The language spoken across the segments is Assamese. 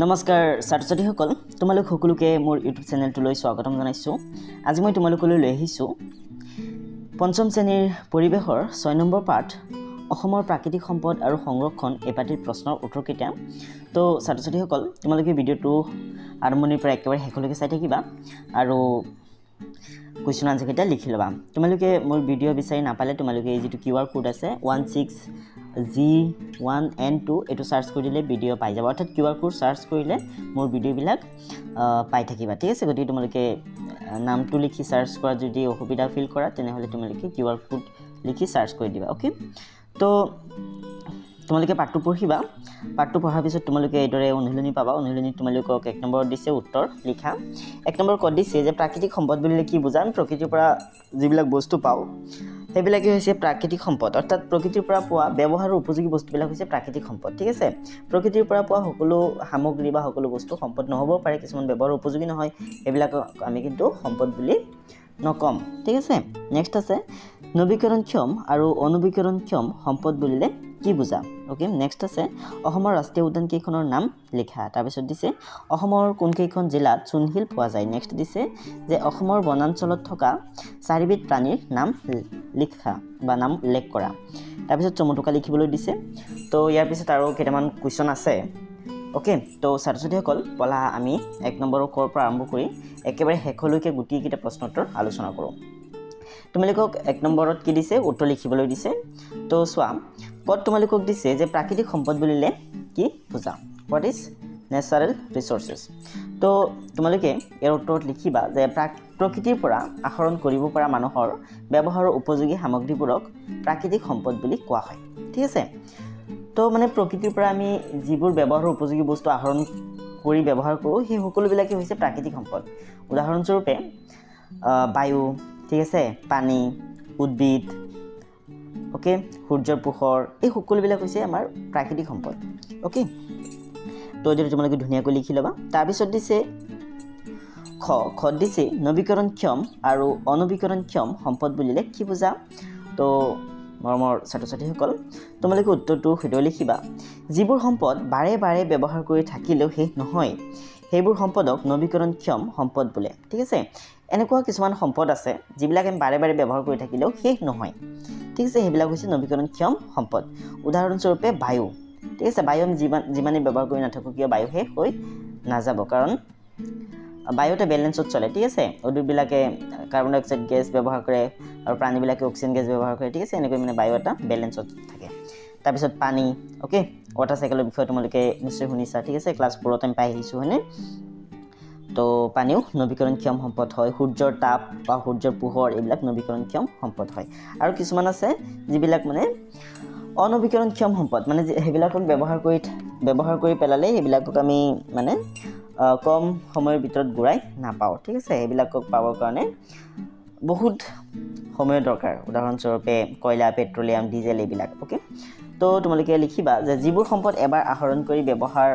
নমস্কাৰ ছাত্ৰ-ছাত্ৰীসকল তোমালোক সকলোকে মোৰ ইউটিউব চেনেলটোলৈ স্বাগতম জনাইছো। আজি মই তোমালোকলৈ লৈ আহিছো পঞ্চম শ্ৰেণীৰ পৰিৱেশৰ 6 নম্বৰ পাঠ অসমৰ প্ৰাকৃতিক সম্পদ আৰু সংৰক্ষণ এই পাঠৰ প্ৰশ্নৰ উত্তৰ কেইটা। তো ছাত্ৰ-ছাত্ৰীসকল তোমালোকে ভিডিঅ'টো আৰম্ভণিৰ পৰা একেবাৰে শেষলৈকে চাই থাকিবা আৰু কুৱেশ্যন আনসাৰ কেইটা লিখি ল'বা। তোমালোকে মোৰ ভিডিঅ' বিচাৰি নাপালে তোমালোকে এই যিটো QR কোড আছে 16G1N2 এটো সাৰ্চ কৰিলে ভিডিঅ' পাই যাব। অৰ্থাৎ QR কোড সাৰ্চ কৰিলে মোৰ ভিডিঅ'বিলাক পাই থাকিবা। ঠিক আছে, গতি তোমালোকে নামটো লিখি সার্চ কৰা যদি অসুবিধা ফিল কৰা তেনেহলে তোমালোকে QR কোড লিখি সাৰ্চ কৰি দিবা। ওকে, তো তোমালোকে পাঠটো পঢ়িবা। পাঠটো পঢ়াৰ পিছত তোমালোকে এইদৰে অনুশীলনী পাবা। অনুশীলনী তোমালোকক 1 নম্বৰত দিছে উত্তৰ লিখা। 1 নম্বৰ কত দিছে যে প্ৰাকৃতিক সম্পদ বুলিলে কি বুজাম? প্ৰকৃতিৰ পৰা যিবিলাক বস্তু পাও সেইবিলাকে হৈছে প্ৰাকৃতিক সম্পদ। অৰ্থাৎ প্ৰকৃতিৰ পৰা পোৱা ব্যৱহাৰৰ উপযোগী বস্তুবিলাক হৈছে প্ৰাকৃতিক সম্পদ। ঠিক আছে, প্ৰকৃতিৰ পৰা পোৱা সকলো সামগ্ৰী বা সকলো বস্তু সম্পদ নহ'ব পাৰে, কিছুমান ব্যৱহাৰৰ উপযোগী নহয়, সেইবিলাক আমি কিন্তু সম্পদ বুলি নকম। ঠিক আছে, নেক্সট আছে নৱীকৰণক্ষম আৰু অনৱীকৰণক্ষম সম্পদ বুলিলে কি বুজা? ওকে, নেক্সট আছে অসমৰ ৰাষ্ট্ৰীয় উদ্যান কেইখনৰ নাম লিখা। তাৰপিছত দিছে অসমৰ কোন কেইখন জিলাত চূণশিল পোৱা যায়। নেক্সট দিছে যে অসমৰ বনাঞ্চলত থকা চাৰিবিধ প্ৰাণীৰ নাম লিখা বা নাম উল্লেখ কৰা। তাৰপিছত চমুটোকা লিখিবলৈ দিছে। তো ইয়াৰ পিছত আৰু কেইটামান কুৱেশ্যন আছে। ওকে, তো ছাত্ৰ-ছাত্ৰীসকল পলা আমি 1 নম্বৰৰ কৰ পৰা আৰম্ভ কৰি একেবাৰে শেষলৈকে গোটেইকেইটা প্ৰশ্নোত্তৰ আলোচনা কৰোঁ। তোমালোকক 1 নম্বৰত কি দিছে? উত্তৰ লিখিবলৈ দিছে। তো চোৱা, কত তোমালোকক দিছে যে প্ৰাকৃতিক সম্পদ বুলিলে কি বুজা? What is natural resources. তো তোমালোকে ইয়াৰ উত্তৰত লিখিবা যে প্ৰকৃতিৰ পৰা আহৰণ কৰিব পৰা মানুহৰ ব্যৱহাৰৰ উপযোগী সামগ্ৰীবোৰক প্ৰাকৃতিক সম্পদ বুলি কোৱা হয়। ঠিক আছে, তো মানে প্ৰকৃতিৰ পৰা আমি যিবোৰ ব্যৱহাৰৰ উপযোগী বস্তু আহৰণ কৰি ব্যৱহাৰ কৰোঁ সেই সকলোবিলাকে হৈছে প্ৰাকৃতিক সম্পদ। উদাহৰণস্বৰূপে বায়ু, ঠিক আছে, পানী, উদ্ভিদ, ওকে, সূৰ্যৰ পোহৰ, এই সকলোবিলাক হৈছে আমাৰ প্ৰাকৃতিক সম্পদ। ওকে, তো যদি তোমালোকে ধুনীয়াকৈ লিখি ল'বা। তাৰপিছত দিছে খত দিছে নৱীকৰণক্ষম আৰু অনৱীকৰণক্ষম সম্পদ বুলিলে কি বুজা? তো মৰমৰ ছাত্ৰ-ছাত্ৰীসকল তোমালোকে উত্তৰটো শুদ্ধ লিখিবা। যিবোৰ সম্পদ বাৰে বাৰে ব্যৱহাৰ কৰি থাকিলেও শেষ নহয় সেইবোৰ সম্পদক নৱীকৰণক্ষম সম্পদ বোলে। ঠিক আছে, এনেকুৱা কিছুমান সম্পদ আছে যিবিলাক আমি বাৰে বাৰে ব্যৱহাৰ কৰি থাকিলেও শেষ নহয়। ঠিক আছে, সেইবিলাক হৈছে নৱীকৰণক্ষম সম্পদ। উদাহৰণস্বৰূপে বায়ু। ঠিক আছে, বায়ু আমি যিমানেই ব্যৱহাৰ কৰি নাথাকোঁ কিয় বায়ু শেষ হৈ নাযাব, কাৰণ বায়ু এটা বেলেঞ্চত চলে। ঠিক আছে, উদ্ভিদবিলাকে কাৰ্বন ডাই অক্সাইড গেছ ব্যৱহাৰ কৰে আৰু প্ৰাণীবিলাকে অক্সিজেন গেছ ব্যৱহাৰ কৰে। ঠিক আছে, এনেকৈ মানে বায়ু এটা বেলেঞ্চত থাকে। তাৰপিছত পানী, ওকে, ৱাটাৰ চাইকেলৰ বিষয়ে তোমালোকে নিশ্চয় শুনিছা। ঠিক আছে, ক্লাছ 4ত আমি পাই আহিছোঁ হয়নে? তো পানীও নৱীকৰণক্ষম সম্পদ হয়। সূৰ্যৰ তাপ বা সূৰ্যৰ পোহৰ এইবিলাক নৱীকৰণক্ষম সম্পদ হয়। আৰু কিছুমান আছে যিবিলাক মানে অনৱীকৰণক্ষম সম্পদ, মানে সেইবিলাকক ব্যৱহাৰ কৰি পেলালে সেইবিলাকক আমি মানে কম সময়ৰ ভিতৰত ঘূৰাই নাপাওঁ। ঠিক আছে, সেইবিলাকক পাবৰ কাৰণে বহুত সময়ৰ দৰকাৰ। উদাহৰণস্বৰূপে কয়লা, পেট্ৰলিয়াম, ডিজেল এইবিলাক। ওকে, তো তোমালোকে লিখিবা যে যিবোৰ সম্পদ এবাৰ আহৰণ কৰি ব্যৱহাৰ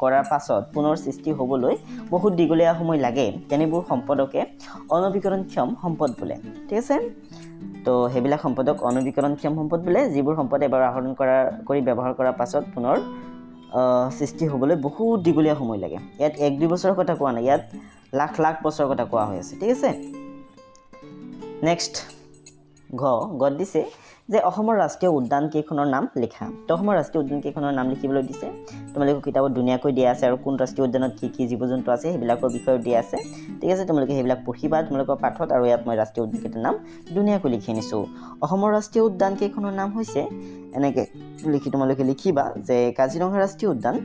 কৰাৰ পাছত পুনৰ সৃষ্টি হ'বলৈ বহুত দীঘলীয়া সময় লাগে তেনেবোৰ সম্পদকে অনৱীকৰণক্ষম সম্পদ বোলে। ঠিক আছে, তো সেইবিলাক সম্পদক অনৱীকৰণক্ষম সম্পদ বোলে যিবোৰ সম্পদ এবাৰ আহৰণ কৰি ব্যৱহাৰ কৰাৰ পাছত পুনৰ সৃষ্টি হ'বলৈ বহুত দীঘলীয়া সময় লাগে। ইয়াত 1-2 বছৰৰ কথা কোৱা নাই, ইয়াত লাখ লাখ বছৰৰ কথা কোৱা হৈ আছে। ঠিক আছে, নেক্সট গত দিছে যে অসমৰ ৰাষ্ট্ৰীয় উদ্যান কেইখনৰ নাম লিখা। তো অসমৰ ৰাষ্ট্ৰীয় উদ্যান কেইখনৰ নাম লিখিবলৈ দিছে। তোমালোকৰ কিতাপত ধুনীয়াকৈ দিয়া আছে আৰু কোন ৰাষ্ট্ৰীয় উদ্যানত কি কি জীৱ জন্তু আছে সেইবিলাকৰ বিষয়ে দিয়া আছে। ঠিক আছে, তোমালোকে সেইবিলাক পঢ়িবা তোমালোকৰ পাঠত। আৰু ইয়াত মই ৰাষ্ট্ৰীয় উদ্যান কেইটাৰ নাম ধুনীয়াকৈ লিখি আনিছোঁ। অসমৰ ৰাষ্ট্ৰীয় উদ্যান কেইখনৰ নাম হৈছে এনেকৈ লিখি তোমালোকে লিখিবা যে কাজিৰঙা ৰাষ্ট্ৰীয় উদ্যান,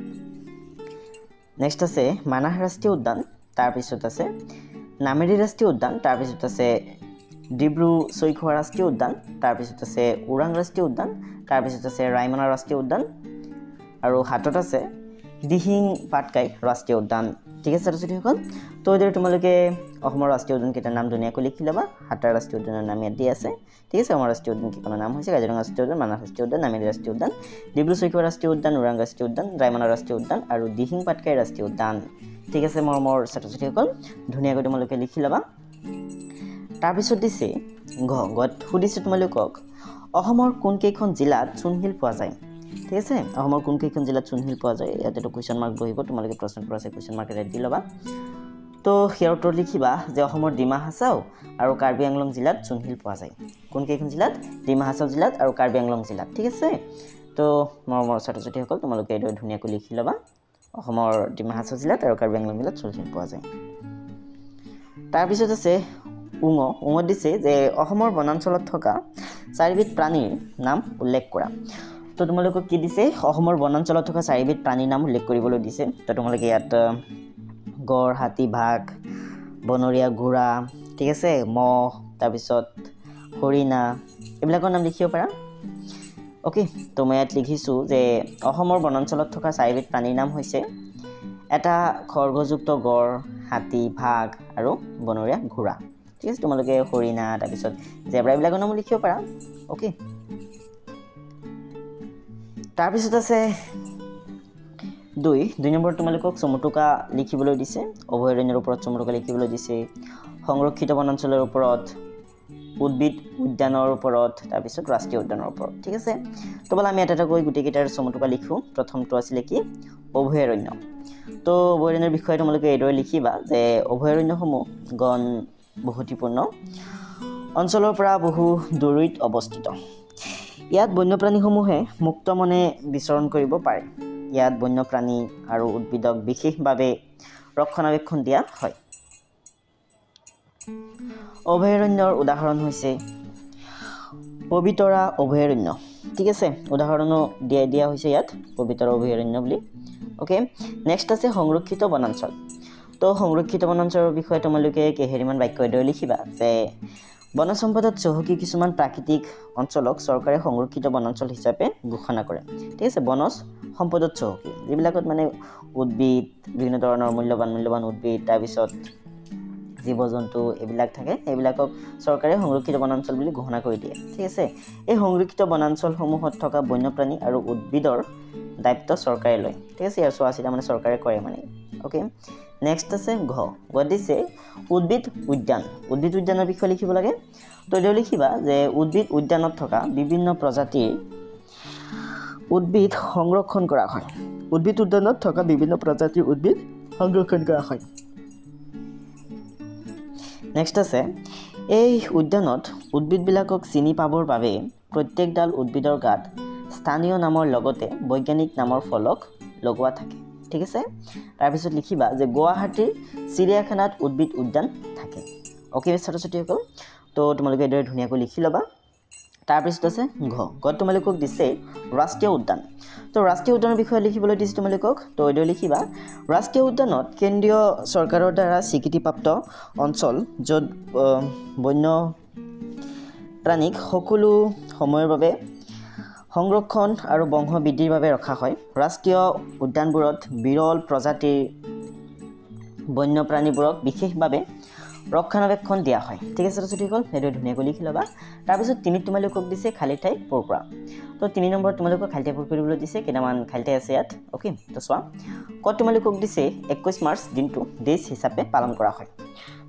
নেক্সট আছে মানাহ ৰাষ্ট্ৰীয় উদ্যান, তাৰপিছত আছে নামেৰি ৰাষ্ট্ৰীয় উদ্যান, তাৰপিছত আছে ডিব্ৰু-চৈখোৱা ৰাষ্ট্ৰীয় উদ্যান, তাৰপিছত আছে ওৰাং ৰাষ্ট্ৰীয় উদ্যান, তাৰপিছত আছে ৰায়মনা ৰাষ্ট্ৰীয় উদ্যান আৰু হাতত আছে দিহিং পাটকাই ৰাষ্ট্ৰীয় উদ্যান। ঠিক আছে ছাত্ৰ-ছাত্ৰীসকল, তো এইদৰে তোমালোকে অসমৰ ৰাষ্ট্ৰীয় উদ্যান কেইটাৰ নাম ধুনীয়াকৈ লিখি ল'বা। 7টা ৰাষ্ট্ৰীয় উদ্যানৰ নাম ইয়াত দি আছে। ঠিক আছে, অসমৰ ৰাষ্ট্ৰীয় উদ্যান কেইখনৰ নাম হৈছে কাজিৰঙা ৰাষ্ট্ৰীয় উদ্যান, মানাহ ৰাষ্ট্ৰীয় উদ্যান, নামেৰি ৰাষ্ট্ৰীয় উদ্যান, ডিব্ৰু-চৈখোৱা ৰাষ্ট্ৰীয় উদ্যান, ওৰাং ৰাষ্ট্ৰীয় উদ্যান, ৰায়মনা ৰাষ্ট্ৰীয় উদ্যান আৰু দিহিং পাটকাই ৰাষ্ট্ৰীয় উদ্যান। ঠিক আছে মোৰ ছাত্ৰ-ছাত্ৰীসকল, ধুনীয়াকৈ তোমালোকে লিখি ল'বা। তাৰপিছত দিছে গত সুধিছে তোমালোকক অসমৰ কোন কেইখন জিলাত চূণশিল পোৱা যায়। ঠিক আছে অসমৰ কোন কেইখন জিলাত চূণশিল পোৱা যায় ইয়াতে তো কোৱেশ্চন মাৰ্ক বহিব তোমালোকে প্ৰশ্নটো আছে কোৱেশ্চন মাৰ্ক ৰেডি ল'বা তো ইয়াৰ উত্তৰ লিখিবা যে অসমৰ ডিমা হাছাও আৰু কাৰ্বি আংলং জিলাত চূণশিল পোৱা যায় কোন কেইখন জিলাত ডিমা হাছাও জিলাত আৰু কাৰ্বি আংলং জিলাত ঠিক আছে তো মোৰ ছাত্ৰ-ছাত্ৰীসকল তোমালোকে এইটো ধুনীয়াকৈ লিখি ল'বা অসমৰ ডিমা হাছাও জিলাত আৰু কাৰ্বি আংলং জিলাত চূণশিল পোৱা যায় তাৰ পিছত আছে উঙত দিছে যে অসমৰ বনাঞ্চলত থকা চাৰিবিধ প্ৰাণীৰ নাম উল্লেখ কৰা তো তোমালোকক কি দিছে অসমৰ বনাঞ্চলত থকা চাৰিবিধ প্ৰাণীৰ নাম উল্লেখ কৰিবলৈ দিছে তো তোমালোকে ইয়াত গড় হাতী বাঘ বনৰীয়া ঘোঁৰা ঠিক আছে মহ তাৰপিছত হৰিণা এইবিলাকৰ নাম লিখিব পাৰা ওকে তো মই ইয়াত লিখিছোঁ যে অসমৰ বনাঞ্চলত থকা চাৰিবিধ প্ৰাণীৰ নাম হৈছে এটা খৰ্গযুক্ত গড় হাতী বাঘ আৰু বনৰীয়া ঘোঁৰা ঠিক আছে তোমালোকে হৰিণা তাৰপিছত জেব্ৰা এইবিলাকৰ নাম লিখিব পাৰা ওকে তাৰপিছত আছে 2 নম্বৰ তোমালোকক চমুটুকা লিখিবলৈ দিছে অভয়াৰণ্যৰ ওপৰত চমুটুকা লিখিবলৈ দিছে সংৰক্ষিত বনাঞ্চলৰ ওপৰত উদ্ভিদ উদ্যানৰ ওপৰত তাৰপিছত ৰাষ্ট্ৰীয় উদ্যানৰ ওপৰত ঠিক আছে তো বলা আমি এটা কৈ গুটেকেইটাৰ চমুটুকা লিখো প্ৰথমটো আছিল কি অভয়াৰণ্য তো অভয়াৰণ্যৰ বিষয়ে তোমালোকে এইদৰে লিখিবা যে অভয়াৰণ্যসমূহ গণ বহুতিপূৰ্ণ অঞ্চলৰ পৰা বহু দূৰৈত অৱস্থিত ইয়াত বন্যপ্ৰাণীসমূহে মুক্ত মনে বিচৰণ কৰিব পাৰে ইয়াত বন্যপ্ৰাণী আৰু উদ্ভিদক বিশেষভাৱে ৰক্ষণাবেক্ষণ দিয়া হয় অভয়াৰণ্যৰ উদাহৰণ হৈছে পবিতৰা অভয়াৰণ্য ঠিক আছে উদাহৰণো দিয়া হৈছে ইয়াত পবিতৰা অভয়াৰণ্য বুলি ওকে নেক্সট আছে সংৰক্ষিত বনাঞ্চল তো সংৰক্ষিত বনাঞ্চলৰ বিষয়ে তোমালোকে কেইহেৰিমান বাক্য এদৰে লিখিবা যে বন সম্পদত চহকী কিছুমান প্ৰাকৃতিক অঞ্চলক চৰকাৰে সংৰক্ষিত বনাঞ্চল হিচাপে ঘোষণা কৰে ঠিক আছে বনজ সম্পদত চহকী যিবিলাকত মানে উদ্ভিদ বিভিন্ন ধৰণৰ মূল্যৱান উদ্ভিদ তাৰপিছত জীৱ-জন্তু এইবিলাক থাকে এইবিলাকক চৰকাৰে সংৰক্ষিত বনাঞ্চল বুলি ঘোষণা কৰি দিয়ে ঠিক আছে এই সংৰক্ষিত বনাঞ্চলসমূহত থকা বন্যপ্ৰাণী আৰু উদ্ভিদৰ দায়িত্ব চৰকাৰে লয় ঠিক আছে ইয়াৰ চোৱাচিতা মানে চৰকাৰে কৰে মানে ওকে নেক্সট আছে গত দিছে উদ্ভিদ উদ্যানৰ বিষয়ে লিখিব লাগে তো এইটো লিখিবা যে উদ্ভিদ উদ্যানত থকা বিভিন্ন প্ৰজাতিৰ উদ্ভিদ সংৰক্ষণ কৰা হয় উদ্ভিদ উদ্যানত থকা বিভিন্ন প্ৰজাতিৰ উদ্ভিদ সংৰক্ষণ কৰা হয় নেক্সট আছে এই উদ্যানত উদ্ভিদবিলাকক চিনি পাবৰ বাবে প্ৰত্যেকডাল উদ্ভিদৰ গাত স্থানীয় নামৰ লগতে বৈজ্ঞানিক নামৰ ফলক লগোৱা থাকে ঠিক আছে তাৰপিছত লিখিবা যে গুৱাহাটীৰ চিৰিয়াখানাত উদ্ভিদ উদ্যান থাকে ওকে ছাত্ৰ-ছাত্ৰীসকল তো তোমালোকে এইদৰে ধুনীয়াকৈ লিখি ল'বা তাৰপিছত আছে গত তোমালোকক দিছে ৰাষ্ট্ৰীয় উদ্যান তো ৰাষ্ট্ৰীয় উদ্যানৰ বিষয়ে লিখিবলৈ দিছে তোমালোকক তো এইদৰে লিখিবা ৰাষ্ট্ৰীয় উদ্যানত কেন্দ্ৰীয় চৰকাৰৰ দ্বাৰা স্বীকৃতিপ্ৰাপ্ত অঞ্চল য'ত বন্য প্ৰাণীক সকলো সময়ৰ বাবে সংৰক্ষণ আৰু বংশ বৃদ্ধিৰ বাবে ৰখা হয় ৰাষ্ট্ৰীয় উদ্যানবোৰত বিৰল প্ৰজাতিৰ বন্যপ্ৰাণীবোৰক বিশেষভাৱে ৰক্ষণাবেক্ষণ দিয়া হয় ঠিক আছে ছাত্ৰ-ছাত্ৰীসকল এইটো ধুনীয়াকৈ লিখি ল'বা তাৰপিছত 3 তোমালোকক দিছে খালী ঠাই পূৰ কৰা তো 3 নম্বৰ তোমালোকক খালী ঠাই পূৰ কৰিবলৈ দিছে কেইটামান খালী ঠাই আছে ইয়াত ওকে তো চোৱা ক'ত তোমালোকক দিছে 21 মাৰ্চ দিনটো দেশ হিচাপে পালন কৰা হয়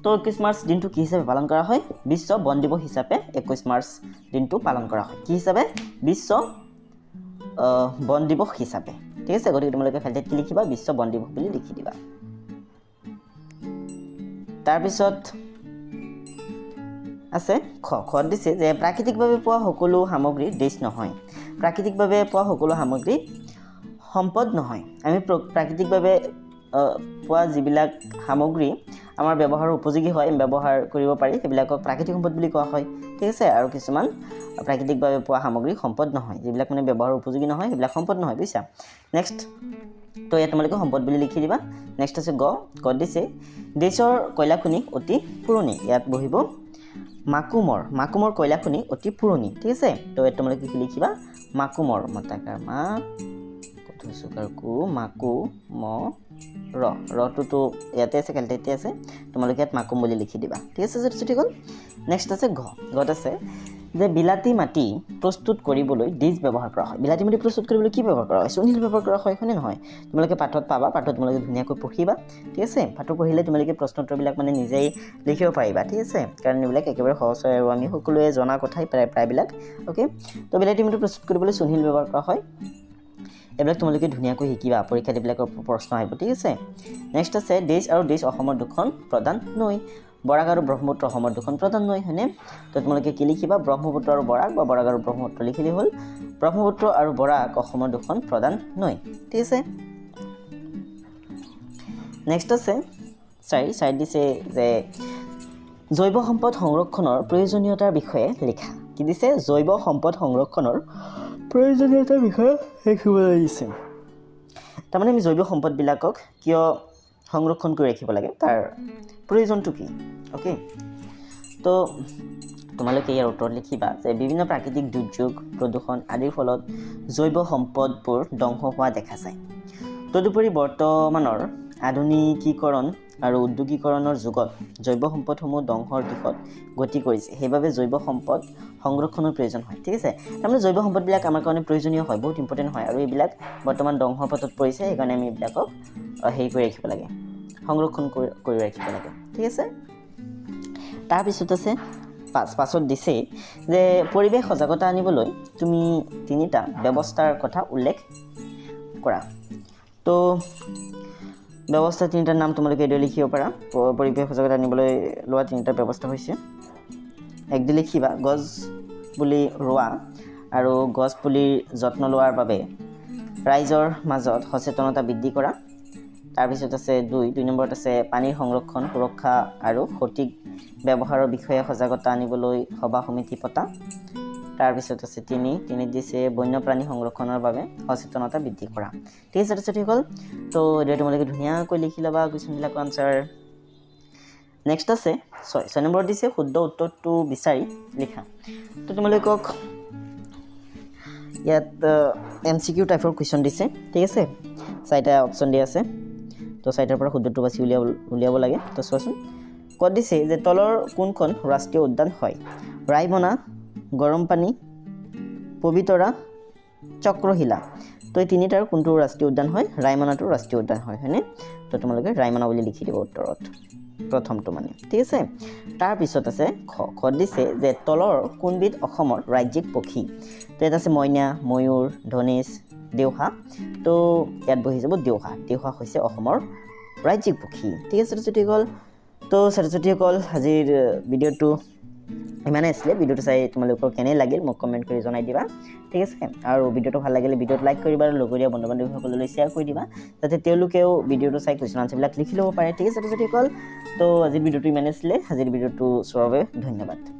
তো 21 মাৰ্চ দিনটো কি হিচাপে পালন কৰা হয় বিশ্ব বন দিৱস হিচাপে 21 মাৰ্চ দিনটো পালন কৰা হয় কি হিচাপে বিশ্ব বন দিৱস হিচাপে ঠিক আছে গতিকে তোমালোকে খালী ঠাইত কি লিখিবা বিশ্ব বন দিৱস বুলি লিখি দিবা তাৰপিছত আছে খত দিছে যে প্ৰাকৃতিকভাৱে পোৱা সকলো সামগ্ৰী দেশ নহয় প্ৰাকৃতিকভাৱে পোৱা সকলো সামগ্ৰী সম্পদ নহয় আমি প্ৰাকৃতিকভাৱে পোৱা যিবিলাক সামগ্ৰী আমাৰ ব্যৱহাৰৰ উপযোগী হয় ব্যৱহাৰ কৰিব পাৰি সেইবিলাকক প্ৰাকৃতিক সম্পদ বুলি কোৱা হয় ঠিক আছে আৰু কিছুমান প্ৰাকৃতিকভাৱে পোৱা সামগ্ৰী সম্পদ নহয় যিবিলাক মানে ব্যৱহাৰৰ উপযোগী নহয় সেইবিলাক সম্পদ নহয় বুজিছা নেক্সট তো ইয়াত তোমালোকে সম্পদ বুলি লিখি দিবা নেক্সট আছে গত দিছে দেশৰ কয়লা খনি অতি পুৰণি ইয়াত বহিব মাকুমৰ কয়লা খনি অতি পুৰণি ঠিক আছে তো ইয়াত তোমালোকে কি লিখিবা মাকুমৰ মতাকাৰ মা কঠুচুকাৰ কু মাকু ম ৰটোতো ইয়াতে আছে খালিতে আছে তোমালোকে ইয়াত মাকুম বুলি লিখি দিবা ঠিক আছে ছাত্ৰ-ছাত্ৰীসকল নেক্সট আছে গত আছে যে বিলাতী মাটি প্ৰস্তুত কৰিবলৈ ডিজ ব্যৱহাৰ কৰা হয় বিলাতী মাটি প্ৰস্তুত কৰিবলৈ কি ব্যৱহাৰ কৰা হয় চূণশিল ব্যৱহাৰ কৰা হয় হয়নে নহয় তোমালোকে পাঠত পাবা পাঠত তোমালোকে ধুনীয়াকৈ পঢ়িবা ঠিক আছে পাঠত পঢ়িলে তোমালোকে প্ৰশ্নোত্তৰবিলাক মানে নিজেই লিখিব পাৰিবা ঠিক আছে কাৰণ এইবিলাক একেবাৰে সহজ হয় আৰু আমি সকলোৱে জনা কথাই প্ৰায়বিলাক ওকে তো বিলাতী মাটি প্ৰস্তুত কৰিবলৈ চূণশিল ব্যৱহাৰ কৰা হয় এইবিলাক তোমালোকে ধুনীয়াকৈ শিকিবা পৰীক্ষাত এইবিলাকৰ প্ৰশ্ন আহিব ঠিক আছে নেক্সট আছে দেশ আৰু দেশ অসমৰ দুখন প্ৰধান নৈ বৰাক আৰু ব্ৰহ্মপুত্ৰ অসমৰ দুখন প্ৰধান নৈ হয়নে তো তোমালোকে কি লিখিবা ব্ৰহ্মপুত্ৰ আৰু বৰাক বা বৰাক আৰু ব্ৰহ্মপুত্ৰ লিখিলে হ'ল ব্ৰহ্মপুত্ৰ আৰু বৰাক অসমৰ দুখন প্ৰধান নৈ ঠিক আছে নেক্সট আছে চাইড দিছে যে জৈৱ সম্পদ সংৰক্ষণৰ প্ৰয়োজনীয়তাৰ বিষয়ে লিখা কি দিছে জৈৱ সম্পদ সংৰক্ষণৰ প্ৰয়োজনীয়তাৰ বিষয়ে লিখিবলৈ দিছে তাৰমানে আমি জৈৱ সম্পদবিলাকক কিয় সংৰক্ষণ কৰি ৰাখিব লাগে তাৰ প্ৰয়োজনটো কি ওকে তো তোমালোকে ইয়াৰ উত্তৰ লিখিবা যে বিভিন্ন প্ৰাকৃতিক দুৰ্যোগ প্ৰদূষণ আদিৰ ফলত জৈৱ সম্পদবোৰ ধ্বংস হোৱা দেখা যায় তদুপৰি বৰ্তমানৰ আধুনিকীকৰণ আৰু উদ্যোগীকৰণৰ যুগত জৈৱ সম্পদসমূহ ধ্বংসৰ দিশত গতি কৰিছে সেইবাবে জৈৱ সম্পদ সংৰক্ষণৰ প্ৰয়োজন হয় ঠিক আছে তাৰমানে জৈৱ সম্পদবিলাক আমাৰ কাৰণে প্ৰয়োজনীয় হয় বহুত ইম্পৰ্টেণ্ট হয় আৰু এইবিলাক বৰ্তমান ধ্বংসৰ পথত পৰিছে সেইকাৰণে আমি এইবিলাকক হেৰি কৰি ৰাখিব লাগে সংৰক্ষণ কৰি ৰাখিব লাগে ঠিক আছে তাৰপিছত আছে পাছত দিছে যে পৰিৱেশ সজাগতা আনিবলৈ তুমি তিনিটা ব্যৱস্থাৰ কথা উল্লেখ কৰা তো ব্যৱস্থা তিনিটাৰ নাম তোমালোকে এইদৰে লিখিব পাৰা পৰিৱেশ সজাগতা আনিবলৈ লোৱা তিনিটা ব্যৱস্থা হৈছে একদি লিখিবা গছ পুলি ৰোৱা আৰু গছ পুলিৰ যত্ন লোৱাৰ বাবে ৰাইজৰ মাজত সচেতনতা বৃদ্ধি কৰা তাৰপিছত আছে দুই নম্বৰত আছে পানীৰ সংৰক্ষণ সুৰক্ষা আৰু সঠিক ব্যৱহাৰৰ বিষয়ে সজাগতা আনিবলৈ সভা সমিতি পতা তাৰপিছত আছে তিনি দিছে বন্যপ্ৰাণী সংৰক্ষণৰ বাবে সচেতনতা বৃদ্ধি কৰা ঠিক আছে ঠিক হ'ল তো এতিয়া তোমালোকে ধুনীয়াকৈ লিখি ল'বা কুৱেশ্যনবিলাকৰ আনচাৰ নেক্সট আছে 6 নম্বৰত দিছে শুদ্ধ উত্তৰটো বিচাৰি লিখা তো তোমালোকক ইয়াত MCQ টাইপৰ কুৱেশ্যন দিছে ঠিক আছে চাৰিটা অপশ্যন দিয়া আছে তো চাৰিটাৰ পৰা শুদ্ধটো বাছি উলিয়াব লাগে তো চোৱাচোন ক'ত দিছে যে তলৰ কোনখন ৰাষ্ট্ৰীয় উদ্যান হয় ৰায়মনা গৰমপানী পবিতৰা চক্ৰশিলা তো এই তিনিটাৰ কোনটো ৰাষ্ট্ৰীয় উদ্যান হয় ৰায়মনাটো ৰাষ্ট্ৰীয় উদ্যান হয় হয়নে তো তোমালোকে ৰায়মনা বুলি লিখি দিব উত্তৰত প্ৰথমটো মানে ঠিক আছে তাৰপিছত আছে খ দিছে যে তলৰ কোনবিধ অসমৰ ৰাজ্যিক পক্ষী তো এটা আছে মইনা ময়ূৰ ধনেশ দেওহা তো ইয়াত বহি যাব দেওহা হৈছে অসমৰ ৰাজ্যিক পক্ষী ঠিক আছে ঠিক হ'ল তো ছাত্ৰ-ছাত্ৰীসকল আজিৰ ভিডিঅ'টো ইমানে আছিলে ভিডিঅ'টো চাই তোমালোকৰ কেনে লাগিল মোক কমেণ্ট কৰি জনাই দিবা ঠিক আছে আৰু ভিডিঅ'টো ভাল লাগিলে ভিডিঅ'টো লাইক কৰিবা আৰু লগৰীয়া বন্ধু-বান্ধৱীসকললৈ শ্বেয়াৰ কৰি দিবা যাতে তেওঁলোকেও ভিডিঅ'টো চাই কুৱেশ্যন আনচাৰবিলাক লিখি ল'ব পাৰে ঠিক আছে ছাত্ৰ-ছাত্ৰীসকল তো আজিৰ ভিডিঅ'টো ইমানে আছিলে আজিৰ ভিডিঅ'টো চোৱাৰ বাবে ধন্যবাদ